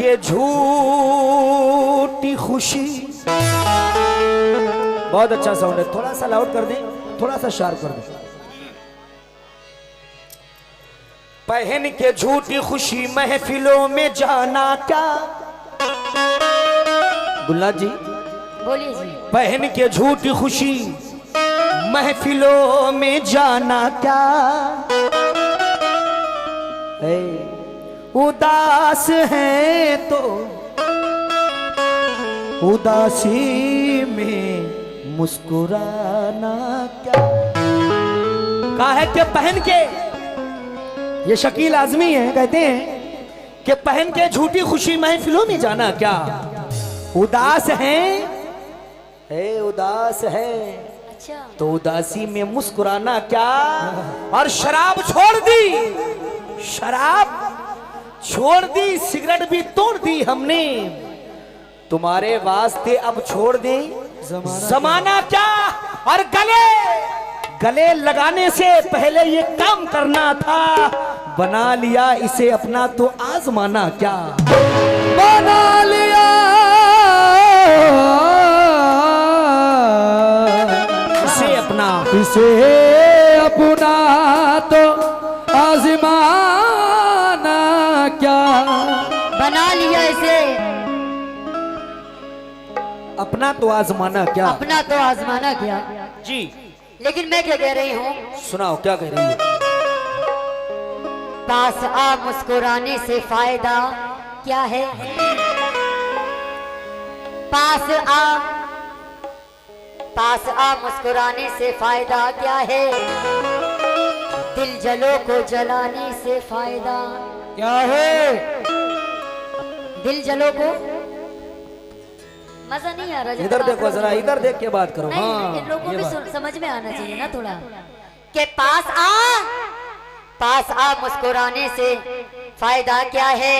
के झूठी खुशी। बहुत अच्छा साउंड है, थोड़ा सा लाउड कर दें, थोड़ा सा शार्प कर दें। पहन के झूठी खुशी महफिलों में जाना क्या। गुलनाथ जी बोलिए जी। पहन के झूठी खुशी महफिलों में जाना क्या। उदास है तो उदासी में मुस्कुराना क्या। कहा है कि पहन के, ये शकील आजमी है, कहते हैं कि पहन के झूठी खुशी महफिलों में जाना क्या। उदास है, उदास है अच्छा तो उदासी में मुस्कुराना क्या। और शराब छोड़ दी, शराब छोड़ दी, सिगरेट भी तोड़ दी हमने, तुम्हारे वास्ते अब छोड़ दे जमाना क्या। और गले लगाने से पहले ये काम करना था, बना लिया इसे अपना तो आजमाना क्या। बना लिया इसे अपना तो आजमाना क्या। बना लिया इसे अपना तो आजमाना क्या। अपना तो आजमाना क्या जी। लेकिन मैं क्या कह रही हूँ, सुनाओ क्या कह रही है। पास आ मुस्कुराने से फायदा क्या है। पास आ मुस्कुराने से फायदा क्या है। दिल जलो को जलाने से फायदा क्या है। दिल जलो को, मजा नहीं आ रहा। इधर देखो जरा, इधर देख के बात करो। नहीं, हाँ, इन लोगों ये को बात। समझ में आना चाहिए ना थोड़ा, कि पास आ मुस्कुराने से फायदा क्या है।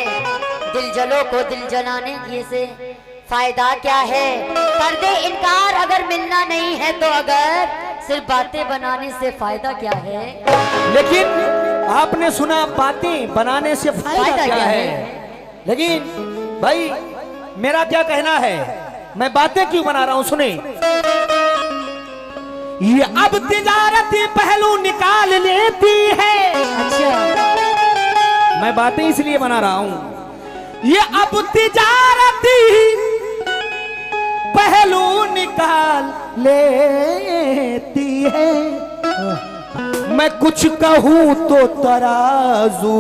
दिल जलो को दिल जलाने से फायदा क्या है। कर दे इनकार अगर मिलना नहीं है तो, अगर सिर्फ बातें बनाने से फायदा क्या है। लेकिन आपने सुना बातें बनाने से फायदा क्या है। लेकिन भाई मेरा क्या कहना है, मैं बातें क्यों बना रहा हूं सुने। ये अब तिजारती पहलू निकाल लेती है। अच्छा मैं बातें इसलिए बना रहा हूं, ये अब तिजारती पहलू निकाल लेती है। मैं कुछ कहूं तो तराजू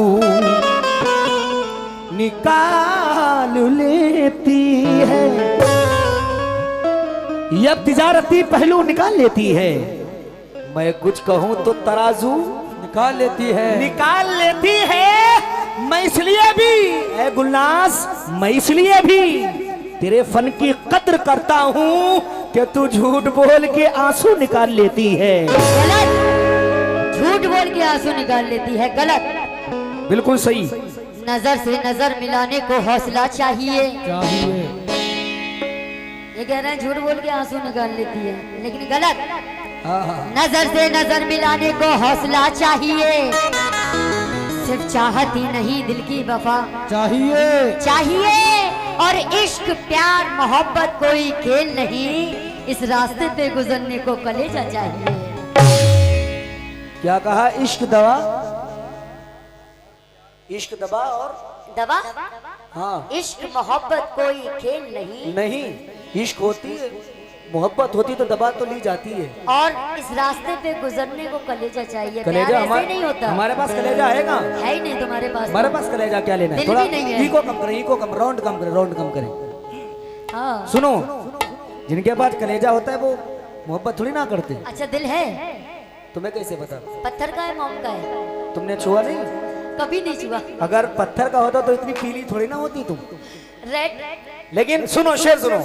निकाल लेती है। ये अब तिजारती पहलू निकाल लेती है। मैं कुछ कहूं तो तराजू निकाल लेती है। मैं इसलिए भी ए गुलनास, मैं इसलिए भी तेरे फन की कद्र करता हूं कि तू झूठ बोल के आंसू निकाल लेती है। गलत, झूठ बोल के आंसू निकाल लेती है, गलत। बिल्कुल सही। नजर से नजर मिलाने को हौसला चाहिए। ये कह रहे हैं झूठ बोल के आंसू निकाल लेती है, लेकिन गलत। नजर से नजर मिलाने को हौसला चाहिए। सिर्फ चाहत ही नहीं दिल की वफा चाहिए। और इश्क प्यार मोहब्बत कोई खेल नहीं, इस रास्ते पे गुजरने को कलेजा चाहिए। क्या कहा। इश्क दवा, इश्क दवा और दवा। हाँ, इश्क मोहब्बत कोई खेल नहीं, इश्क होती है, मोहब्बत होती तो दबा तो ली जाती है। और इस रास्ते पे गुजरने को कलेजा चाहिए। कलेजा प्यार ऐसे नहीं होता। हमारे पास कलेजा है ना। है ही नहीं तुम्हारे पास। हमारे पास कलेजा क्या लेना है। दिल थोड़ा भी नहीं है। इको कम करें, इको कम, राउंड कम करें। हाँ। सुनो, जिनके पास कलेजा होता है वो मोहब्बत थोड़ी ना करते। अच्छा दिल है, तुम्हें कैसे पता। पत्थर का है मोम का है। तुमने छुआ नहीं, कभी नहीं छुआ। अगर पत्थर का होता तो इतनी पीली थोड़ी ना होती तुम। रेड। लेकिन सुनो, शेर सुनो।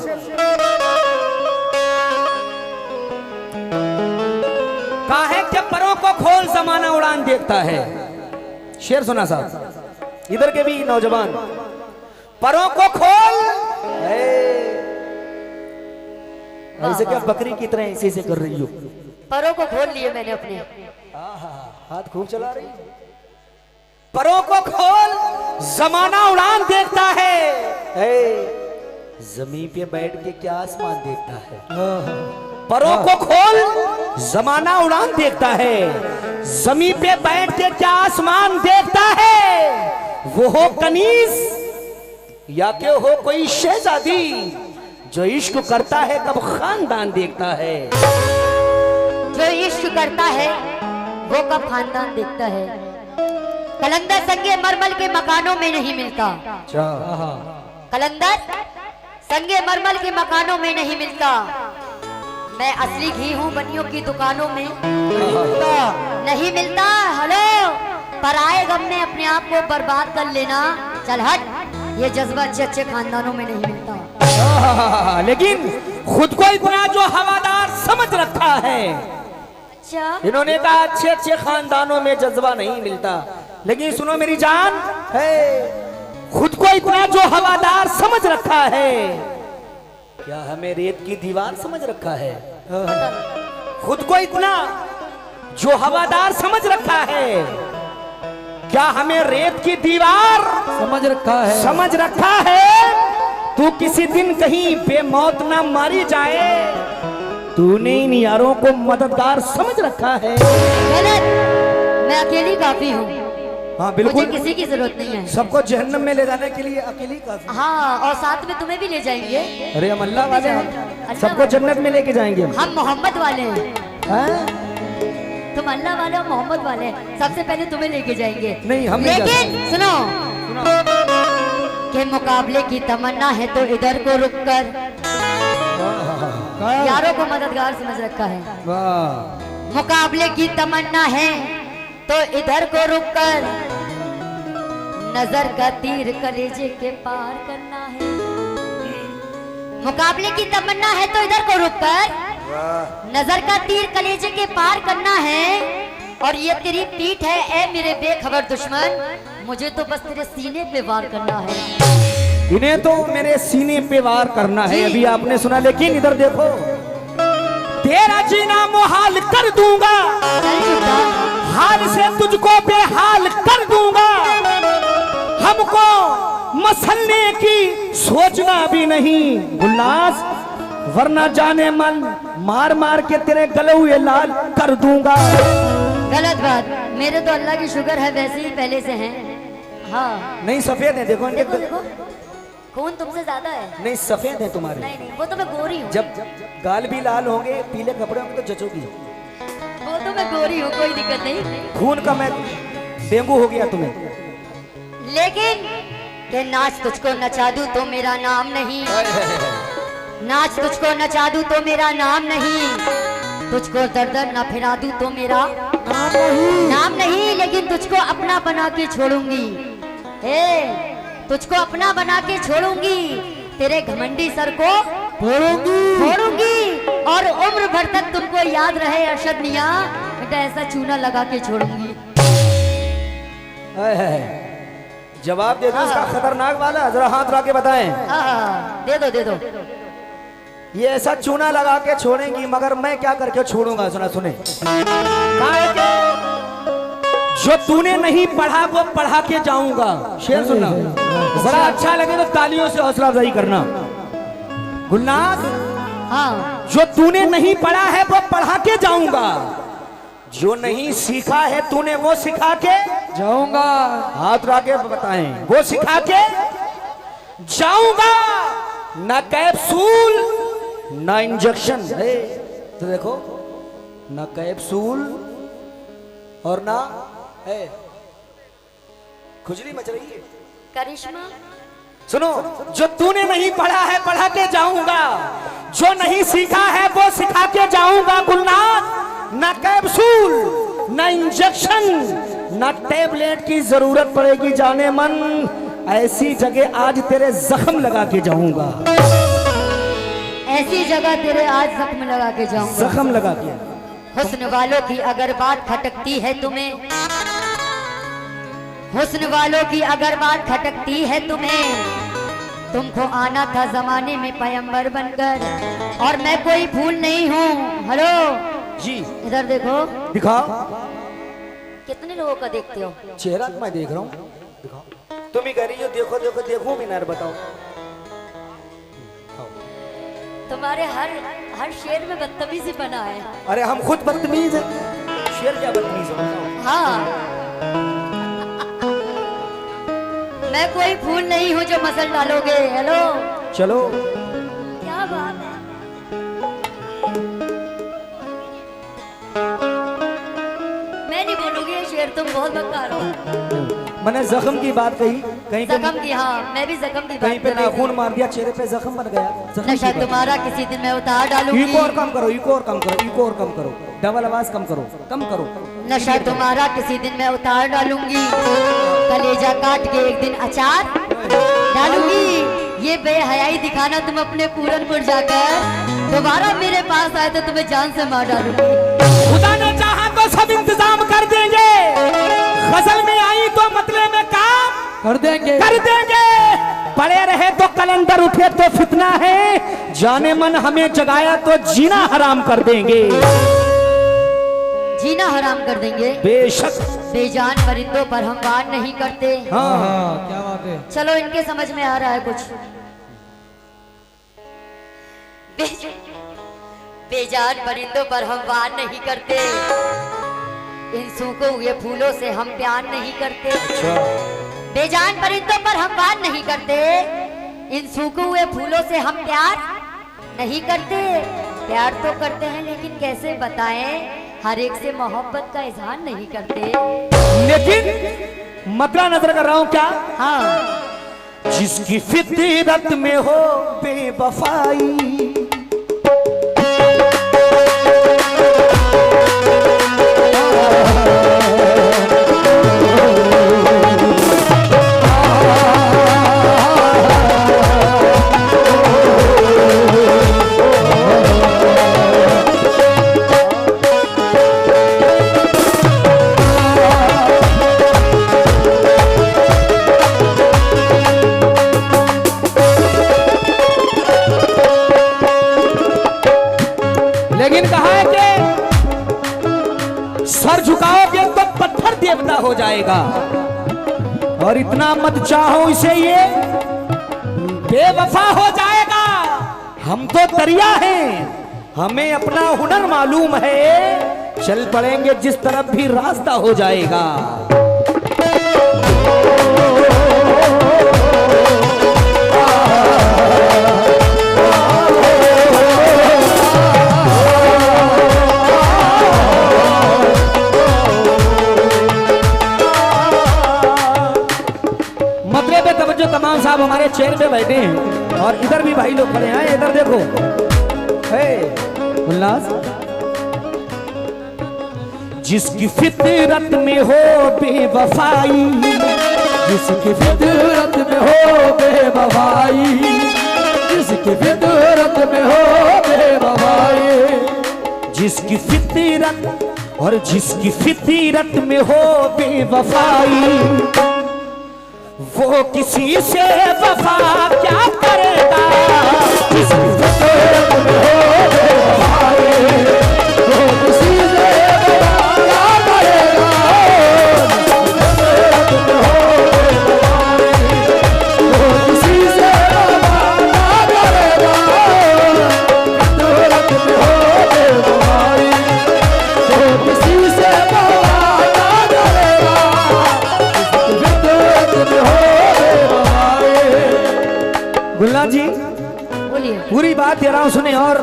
काहे के परों को खोल जमाना उड़ान देखता है। शेर सुना साहब, इधर के भी नौजवान। परों को खोल, ऐसे क्या बकरी की तरह ऐसे ऐसे कर रही हो। परों को खोल लिए मैंने अपने। हाथ खूब चला रही। परों को खोल जमाना उड़ान देखता है। जमीन पे बैठ के क्या आसमान देखता है। परों को खोल, जमाना उड़ान देखता है। जमीन पे बैठ के क्या आसमान देखता है। वो हो कनीज या के हो कोई शहजादी, जो इश्क करता है कब खानदान देखता है। जो इश्क करता है वो कब खानदान देखता है। कलंदर संगे मरमल के मकानों में नहीं मिलता। कलंदर संगे मरमल के मकानों में नहीं मिलता। मैं असली घी हूँ बनियों की दुकानों में नहीं मिलता। हेलो, पराए गम में अपने आप को बर्बाद कर लेना, चल हट, ये जज्बा अच्छे अच्छे खानदानों में नहीं मिलता। लेकिन खुद को इतना जो हवादार समझ रखा है। अच्छा, इन्होंने कहा अच्छे अच्छे खानदानों में जज्बा नहीं मिलता, लेकिन सुनो मेरी जान है, खुद को इतना जो हवादार समझ रखा है, क्या हमें रेत की दीवार समझ रखा है। खुद को इतना जो हवादार समझ रखा है, क्या हमें रेत की दीवार समझ रखा है। तू किसी दिन कहीं बेमौत ना मारी जाए, तूने इन यारों को मददगार समझ रखा है। मैं अकेली काफी हूँ। हाँ बिल्कुल, मुझे किसी की जरूरत नहीं है। सबको जहन्नम में ले जाने के लिए अकेली काफी। हाँ, और साथ में तुम्हें भी ले जाएंगे। अरे हम अल्लाह वाले हैं, सबको जन्नत में लेके जाएंगे हम मोहम्मद वाले हैं। हैं? तुम अल्लाह वाले और मोहम्मद वाले हैं, सबसे पहले तुम्हें लेके जाएंगे। नहीं, हम नहीं लेकिन सुनो के मुकाबले की तमन्ना है तो इधर को रुक कर, यारों को मददगार समझ रखा है। मुकाबले की तमन्ना है तो इधर को रुक कर, नजर का तीर कलेजे के पार करना है। मुकाबले की तमन्ना है तो इधर को रुक कर, नजर का तीर कलेजे के पार करना है। और ये तेरी पीठ है ए मेरे बेखबर दुश्मन, मुझे तो बस तेरे सीने पे वार करना है। इन्हें तो मेरे सीने पे वार करना है, अभी आपने सुना। लेकिन इधर देखो, तेरा जीना मुहाल कर दूंगा, हाल से तुझको बेहाल कर दूंगा। हमको मसलने की सोचना भी नहीं गुलनाज, वरना जाने मन मार मार के तेरे गले हुए लाल कर दूंगा। गलत बात, मेरे तो अल्लाह की शुक्र है वैसे ही पहले से हैं। हाँ नहीं सफेद है, देखो इनके देखो देखो, खून तुमसे ज्यादा है। नहीं सफेद है तुम्हारे। नहीं नहीं, वो तो मैं गोरी हूँ। जब गाल भी लाल होंगे, पीले कपड़े होंगे तो जचोगी। वो तो मैं गोरी हूँ, कोई दिक्कत नहीं। खून का मैं डेंगू हो गया तुम्हें। लेकिन के नाच तुझको नचा दूं तो मेरा नाम नहीं, नाच तुझको नचा दूं तो मेरा नाम नहीं, तुझको दर दर न फिरा दूं तो मेरा नाम नहीं। लेकिन तुझको अपना बना के छोड़ूंगी, तुझको अपना बना के छोड़ूंगी, तेरे घमंडी सर को फोड़ूंगी और उम्र भर तक तुमको याद रहे अरशद मियां, बेटा ऐसा चूना लगा के छोड़ूंगी। जवाब दे दो इसका खतरनाक वाला, जरा हाथ ला के बताएं। दे दो दे दो। ये ऐसा चूना लगा के छोड़ेंगी, मगर मैं क्या करके छोड़ूंगा, सुना सुने। जो तूने नहीं पढ़ा वो पढ़ा के जाऊंगा। शेर सुनना, बड़ा अच्छा लगे तो तालियों से हौसला अफजाई करना। गुलनाज, हाँ, जो तूने नहीं पढ़ा है वो पढ़ा के जाऊंगा, जो नहीं सीखा है तूने वो सिखा के जाऊंगा। हाथ ला के बताएं, वो सिखा के जाऊंगा। ना कैप्सूल ना इंजेक्शन है, तो देखो ना कैप्सूल और ना है। खुजली मच रही है करिश्मा। सुनो, जो तूने नहीं पढ़ा है पढ़ा के जाऊंगा, जो नहीं सीखा है वो सिखा के जाऊंगा। गुलनाज, ना कैप्सूल ना इंजेक्शन ना टैबलेट की जरूरत पड़ेगी जाने मन, ऐसी जगह आज तेरे जख्म लगा के जाऊंगा। ऐसी जगह तेरे आज जख्म लगा के जाऊंगा। जख्म लगा के। हुस्न वालों की अगर बात खटकती है तुम्हें, हुस्न वालों की अगर बात खटकती है तुम्हें, तुमको आना था जमाने में पैगंबर बनकर, और मैं कोई फूल नहीं हूँ। हेलो जी, इधर देखो, दिखाओ। कितने लोगों का देखते हो? चेहरा तो मैं देख रहा हूँ, दिखाओ। तुम ही कह रही हो देखो देखो देखो, भी ना बताओ। तुम्हारे हर हर शेर में बदतमीजी बना है। अरे हम खुद बदतमीज हैं, शेर क्या बदतमीज है? हाँ, मैं कोई फूल नहीं हूँ जो मसल डालोगे। हेलो, चलो क्या बात है। मैं नहीं बोलूंगी ये शेर, तुम बहुत बकवास हो। मैंने जख्म की बात कही, कहीं पे जख्म की, हाँ मैं भी जख्म की कहीं बात पे कर रही थी। नाखून मार दिया, चेहरे पे जख्म बन गया। जख्म की नशा बात। तुम्हारा किसी दिन मैं उतार डालूंगी। इको और कम करो, इको और कम करो, इको और कम करो, डबल आवाज कम करो, कम करो। नशा तुम्हारा किसी दिन मैं उतार डालूंगी, कलेजा काट के एक दिन अचार डालूंगी। ये बेहयाई दिखाना तुम अपने पूरनपुर जाकर, दोबारा मेरे पास आए तो तुम्हें जान से मार डालूंगी। खुदा ने चाहा तो सब इंतजाम कर देंगे, गजल में आई तो मतले में काम कर देंगे, कर देंगे। पड़े रहे तो कलंदर, उठे तो फितना है, जाने मन हमें जगाया तो जीना हराम कर देंगे। जीना हराम कर देंगे बेशक। बेजान परिंदों पर हम वार नहीं करते। हाँ हाँ, क्या बात है। चलो इनके समझ में आ रहा है कुछ। बेजान परिंदों पर हम वार नहीं करते, इन सूखे हुए फूलों से हम प्यार नहीं करते। बेजान परिंदों पर हम वार नहीं करते, इन सूखे हुए फूलों से हम प्यार नहीं करते। प्यार तो करते हैं लेकिन कैसे बताएं, हर एक से मोहब्बत का इजहार नहीं करते। लेकिन मद्दा नजर कर रहा हूं क्या? हाँ, जिसकी फितरत में हो बेवफाई, लेकिन कहा है कि सर झुकाओगे तो पत्थर देवता हो जाएगा, और इतना मत चाहो इसे ये बेवफा हो जाएगा। हम तो दरिया हैं, हमें अपना हुनर मालूम है, चल पड़ेंगे जिस तरफ भी रास्ता हो जाएगा। तमाम साहब हमारे चेयर पे बैठे हैं, और इधर भी भाई लोग खड़े हैं। इधर देखो, उल्लास। जिसकी फितरत में हो बेवफाई, जिसकी फितरत में हो बेवफाई, जिसकी फितरत में हो बेवफाई, जिसकी फितरत और जिसकी फितरत में हो बेवफाई, वो किसी से वफा क्या करेगा। जिसकी फितरत में हो बेवफाई, वो किसी से वफा क्या करेगा। जिसकी फितरत में हो बेवफाई, वो किसी से वफा क्या करेगा। फितरत में हो बेवफाई, वो किसी से वफा क्या करेगा। गुलनाथ जी बोलिए। पूरी बात दे रहा हूं, सुने, और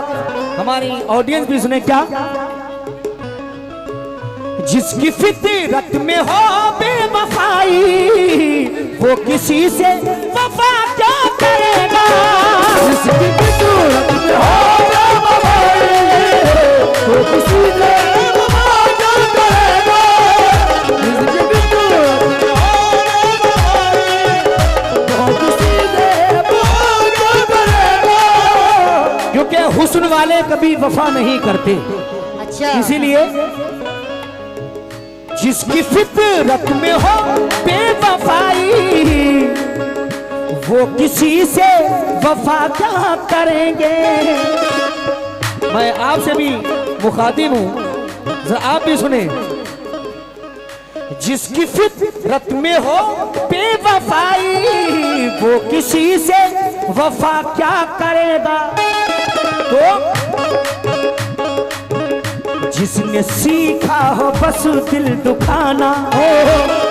हमारी ऑडियंस भी सुने। क्या? जिसकी फितरत में हो बेवफाई, वो किसी से वफा क्या करेगा। जिसकी फितरत में हो बेवफाई, वो किसी से वफा क्या करेगा। जिसकी फितरत में हो बेवफाई, वो किसी से क्योंकि हुस्न वाले कभी वफा नहीं करते। अच्छा, इसीलिए जिसकी फितरत में हो बेवफाई, वो किसी से वफा क्या करेंगे। मैं आपसे भी मुखातिब हूं, जरा आप भी सुने। जिसकी फितरत में हो बेवफाई, वो किसी से वफा क्या करेगा। जिसने सीखा हो बस दिल दुखाना,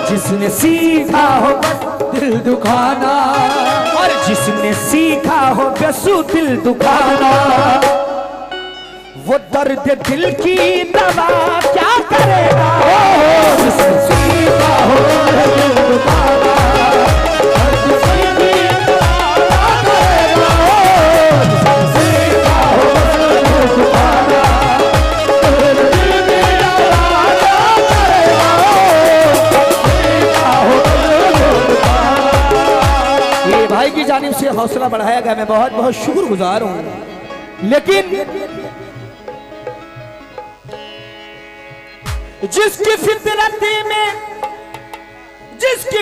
जिसने सीखा हो बस दिल दुखाना, और जिसने सीखा हो बस दिल दुखाना, वो दर्द दिल की दवा क्या करेगा। जिसने सीखा हो दिल दुखाना, भाई की जानिब से हौसला बढ़ाया गया, मैं बहुत बहुत शुक्रगुजार हूं। लेकिन जिसकी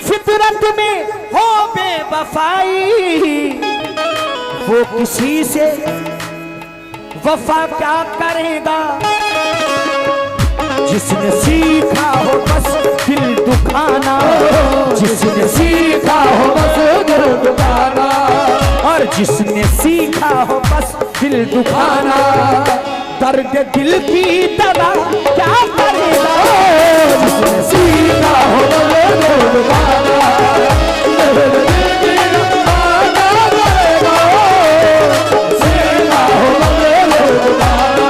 फितरत में हो बेवफाई, वो किसी से वफा क्या करेगा। जिसने सीखा हो बस दिल दुखाना, जिसने सीखा हो बस दिल दुखाना, और जिसने सीखा हो बस दिल दुखाना, दर्द दिल की दवा क्या करेगा। जिसने सीखा हो बस दिल दुखाना, दर्द दिल की दवा क्या करेगा। सीखा हो बस दिल दुखाना,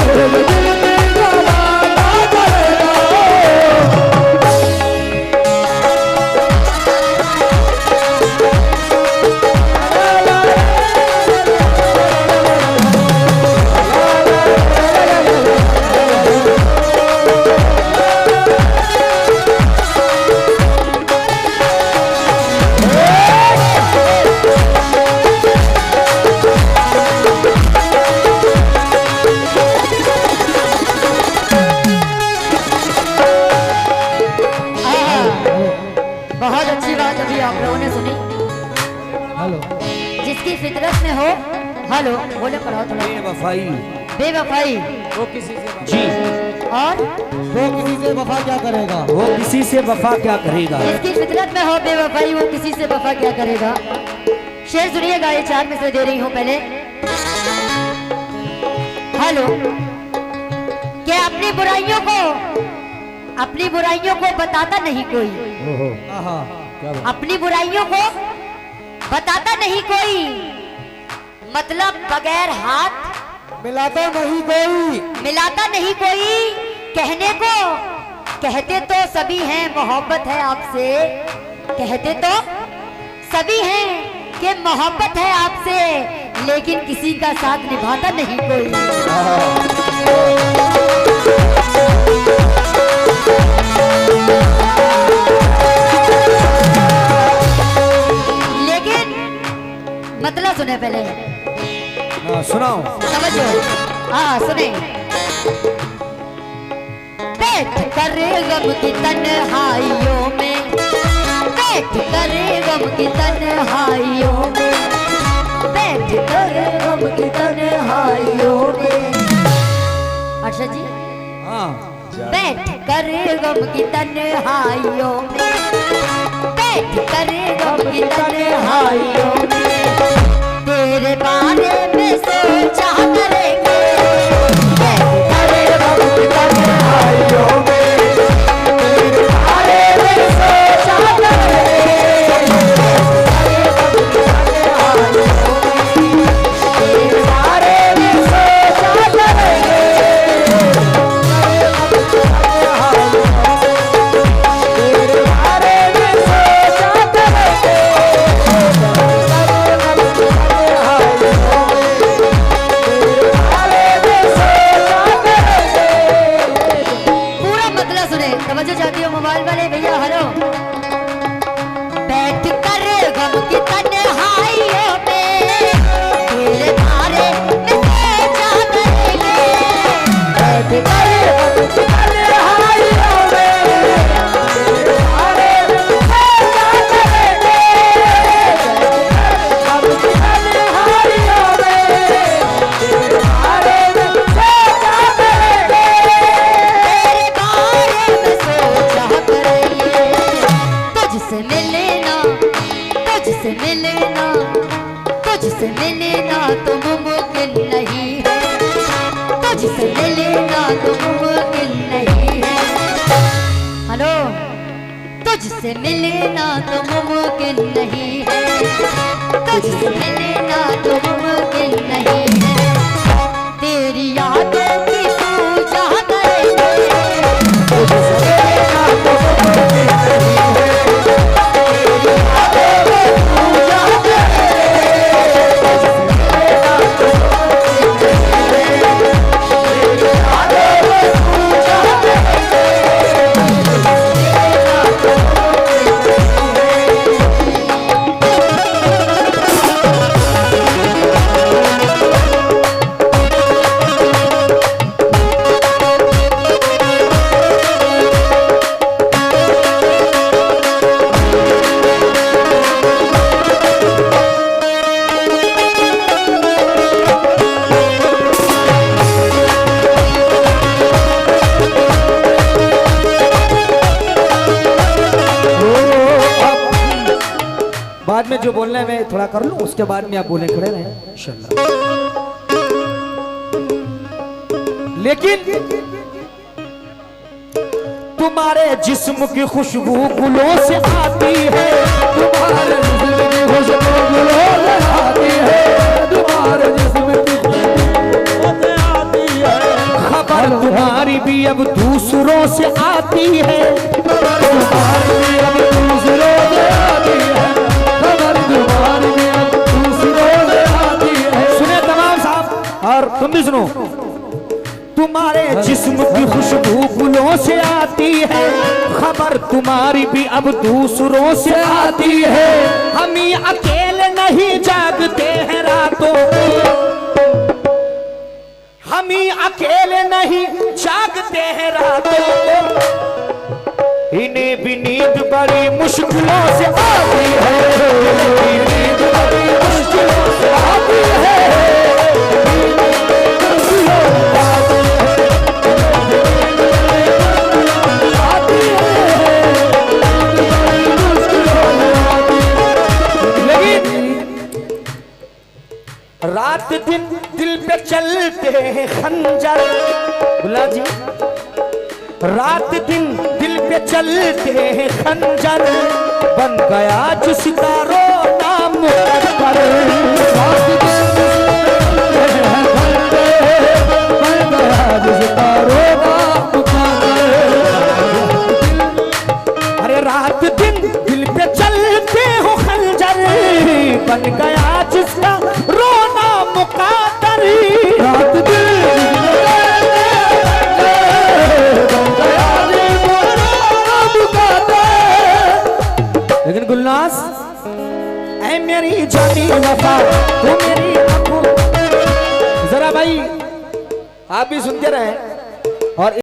दर्द दिल फितरत में हो। हेलो बोले पढ़ाओ थोड़ा। बेवफाई वो किसी से जी, और वो किसी से वफा क्या करेगा। वो किसी से वफा क्या करेगा। जिसकी फितरत में हो बेवफाई, वो किसी से वफा क्या करेगा। शेर सुनिएगा, ये 4 में से दे रही हूँ पहले। हेलो, क्या अपनी बुराइयों को बताता नहीं कोई। अपनी बुराइयों को बताता नहीं कोई, मतलब बगैर हाथ मिलाता नहीं कोई। कहने को कहते तो सभी हैं मोहब्बत है आपसे, कहते तो सभी हैं कि मोहब्बत है आपसे, लेकिन किसी का साथ निभाता नहीं कोई। लेकिन मतलब सुने पहले। सुनाओ, समझो। हाँ सुने। बैठ कर गम की तन्हाइयों में, बैठ कर गम की तन्हाइयों में, बैठ कर गम की तन्हाइयों में। अच्छा जी, हाँ, बैठ कर गम की तन्हाइयों में, बैठ कर गम की तन्हाइयों में, तेरे बारे में सोचा करेंगे। बैठ कर गम की तन्हाइयों में, तेरे बारे में सोचा करेंगे। तेरे बारे में सोचा करेंगे। समझो चाहती हो मोबाइल वाले भैया। हेलो, बैठ कर गम की तन्हाइयों में, तेरे बारे में सोचा करेंगे। बैठ कर गम की तन्हाइयों में, तेरे बारे में सोचा करेंगे। गम की तन्हाइयों में, तेरे बारे में सोचा करेंगे। तेरे बारे में सोचा करेंगे। तुझसे मिलना, तुझसे मिलना, तुझसे मिलना तो मुमकिन मुमकिन नहीं है, तुझसे मिलना तो मुमकिन नहीं है। हेलो, तुझसे मिलना तो मुमकिन नहीं है, तुझसे मिलना तो मुमकिन नहीं है। तेरी यादों की पूजा करेंगे, तुझसे मिलना तो मुमकिन नहीं है। तेरी यादों की पूजा करेंगे, तुझसे मिलना तो मुमकिन नहीं है। तेरी यादों की पूजा करेंगे, तुझसे मिलना तो बाद में जो बोलना है मैं थोड़ा कर लूं, उसके बाद में आप बोले खड़े रहे इंशाल्लाह। लेकिन तुम्हारे जिस्म की खुशबू गुलों से आती है, तुम्हारे जिस्म की खुशबू गुलों से आती है, तुम्हारे जिस्म की खुशबू से आती है। खबर तुम्हारी भी अब दूसरों से आती है, तुम्हारी भी अब दूसरों से आती है, सुने तमाम साहब और तुम भी सुनो। तुम्हारे जिस्म की खुशबू गुलों से आती है, खबर तुम्हारी भी अब दूसरों से आती है। हम ही अकेले नहीं जागते हैं रातों, हम ही अकेले नहीं जागते हैं रातों, इन्हें भी नींद बड़ी मुश्किलों से आती है, नींद बड़ी मुश्किलों से आती है। लेकिन रात दिन दिल पे चलते हैं खंजर, बुला जी, रात दिन दिल पे चलते हैं खंजर, बन गया जो सितारों नाम मुकद्दर। रात दिन बन गया जो सितारों नाम मुकद्दर। अरे रात दिन दिल पे चलते हो खंजर, बन गया जिसका रोना मुकद्दर। रात दिन लेकिन गुलनाज ऐ मेरी जानी वफा, तू मेरी आंखों, जरा भाई आप भी सुनते रहे और